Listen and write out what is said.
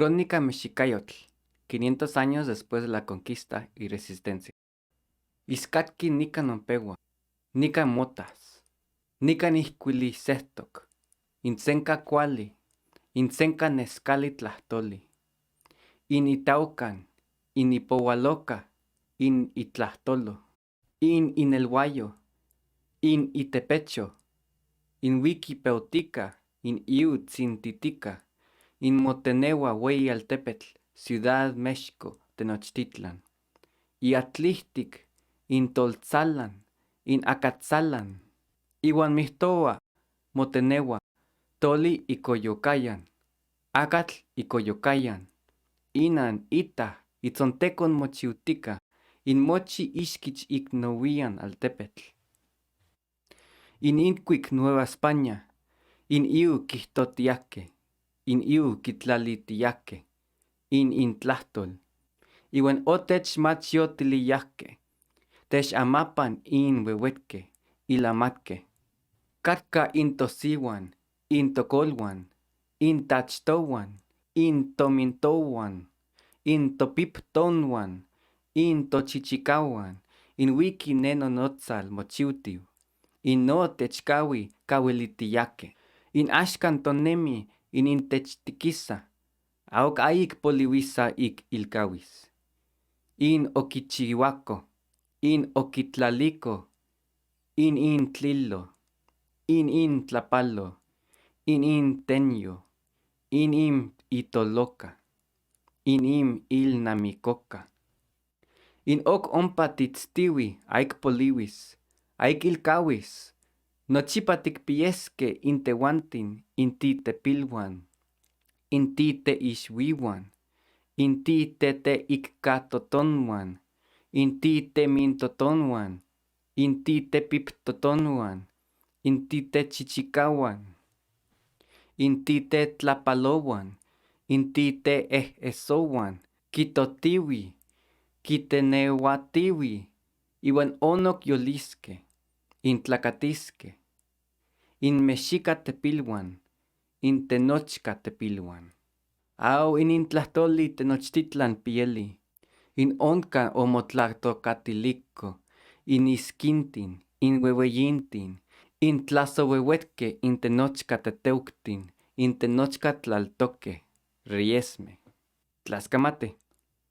Crónica Mexicayotl, 500 años después de la conquista y resistencia. Izcatki nica nompegua, nica motas, nica nihcuilisehtoc, intsenca cuali, intsenca nescali tlahtoli, in itaucan, in ipoualoca, in itlahtolo, in inelhuayo, in itepecho, in wikipeutica, in iutzintitica, in Motenewa Altepetl, Ciudad México, Tenochtitlan, y atlihtic, in Toltzalan, in Acatzalan, iwan mihtoa, Motenewa, Toli y Coyocayan, Acatl y Coyocayan, Inan, Ita, Itzontecon mochiutica, in mochi ixquich ignowian altepetl. In Incuic Nueva España, in iu quihtotiaque, in iu quitlalitiaque, in intlahtol, iwan otech machiotiliyaque, tech amapan in wewetque, ilamatque. Katka in tosiwan, in tocolwan, in tachtowan, in tomintowan, in topiptonwan, in tochichicawan, in wiki nenonotzal mochiutiu, in no techcawi kawilitiyaque, in axkan tonemi, in intechtikisa, aok aik poliwisa ik ilkawis. In okichihuaco, in okitlaliko, in tlilo, in tlapalo, in tenyo, in itoloca, in ilnamicoca. In ok ompa titztiwi, aik poliwis, aik ilkawis, nochipa tikpiesque in tehuantin, in titepilwan, in titeixuiwan, in titeikatotonwan, in titemintotonwan, in titepiptotonwan, in titechichicawan, in titetlapalowan, in titeesowan, kitotiwi, kiteneuatiwi, iwan onok yolisque, in tlacatisque, in mexicatepilwan, in tenochcatepilwan. Au in intlahtoli Tenochtitlan pieli, in onca omotlatocatilico, in isquintin, in weweyintin, in tlasowewetque, in tenochcateteuctin, in tenochcatlaltoque, riesme. Tlascamate.